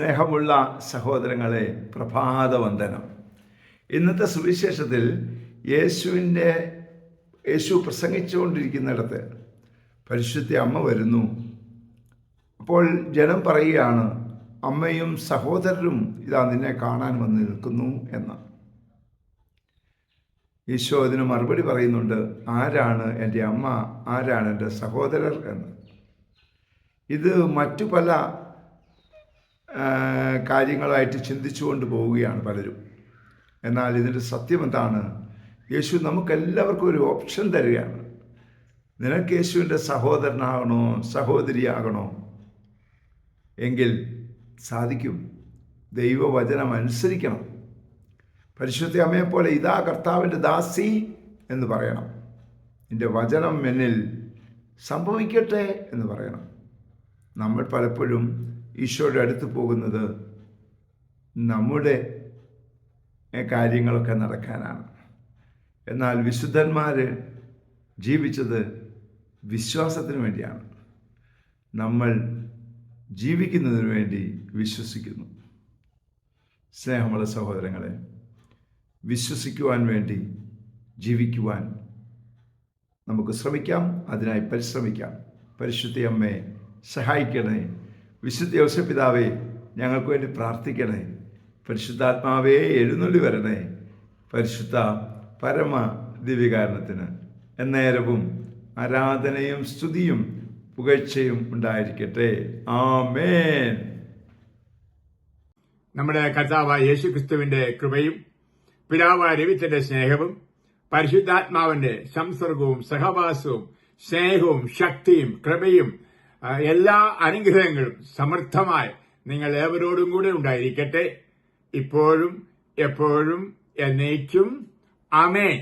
സ്നേഹമുള്ള സഹോദരങ്ങളെ, പ്രഭാതവന്ദനം. ഇന്നത്തെ സുവിശേഷത്തിൽ യേശു പ്രസംഗിച്ചുകൊണ്ടിരിക്കുന്നിടത്ത് പരിശുദ്ധ അമ്മ വരുന്നു. അപ്പോൾ ജനം പറയുകയാണ്, അമ്മയും സഹോദരരും ഇതാ നിന്നെ കാണാൻ വന്ന് നിൽക്കുന്നു എന്ന്. ഈശോ അതിന് മറുപടി പറയുന്നുണ്ട്, ആരാണ് എൻ്റെ അമ്മ, ആരാണ് എൻ്റെ സഹോദരർ എന്ന്. ഇത് മറ്റു പല കാര്യങ്ങളായിട്ട് ചിന്തിച്ചുകൊണ്ട് പോവുകയാണ് പലരും. എന്നാൽ ഇതിൻ്റെ സത്യം എന്താണ്? യേശു നമുക്കെല്ലാവർക്കും ഒരു ഓപ്ഷൻ തരികയാണ്. നിനക്ക് യേശുവിൻ്റെ സഹോദരനാകണോ സഹോദരിയാകണോ എങ്കിൽ സാധിക്കും. ദൈവവചനം അനുസരിക്കണം. പരിശുദ്ധ അമ്മയെപ്പോലെ ഇതാ കർത്താവിൻ്റെ ദാസി എന്ന് പറയണം. നിൻ്റെ വചനം എന്നിൽ സംഭവിക്കട്ടെ എന്ന് പറയണം. നമ്മൾ പലപ്പോഴും ഈശോയുടെ അടുത്ത് പോകുന്നത് നമ്മുടെ കാര്യങ്ങളൊക്കെ നടക്കാനാണ്. എന്നാൽ വിശുദ്ധന്മാർ ജീവിച്ചത് വിശ്വാസത്തിന് വേണ്ടിയാണ്. നമ്മൾ ജീവിക്കുന്നതിന് വേണ്ടി വിശ്വസിക്കുന്നു. സ്നേഹമുള്ള സഹോദരങ്ങളെ, വിശ്വസിക്കുവാൻ വേണ്ടി ജീവിക്കുവാൻ നമുക്ക് ശ്രമിക്കാം. അതിനായി പരിശ്രമിക്കാം. പരിശുദ്ധ അമ്മയെ സഹായിക്കണേ. വിശുദ്ധ യോസേപ്പ് പിതാവേ, ഞങ്ങൾക്ക് വേണ്ടി പ്രാർത്ഥിക്കണേ. പരിശുദ്ധാത്മാവേ, എഴുന്നള്ളി വരണേ. പരിശുദ്ധ പരമ ദിവ്യകാരണത്തിന് എന്നേരവും ആരാധനയും സ്തുതിയും പുകഴ്ചയും ഉണ്ടായിരിക്കട്ടെ. ആമേൻ. നമ്മുടെ കർത്താവായ യേശുക്രിസ്തുവിന്റെ കൃപയും പിതാവായ ദൈവത്തിന്റെ സ്നേഹവും പരിശുദ്ധാത്മാവിന്റെ സംസർഗവും സഹവാസവും സ്നേഹവും ശക്തിയും കൃപയും എല്ലാ അനുഗ്രഹങ്ങളും സമൃദ്ധമായി നിങ്ങൾ ഏവരോടും കൂടെ ഉണ്ടായിരിക്കട്ടെ, ഇപ്പോഴും എപ്പോഴും എന്നേക്കും. ആമേൻ.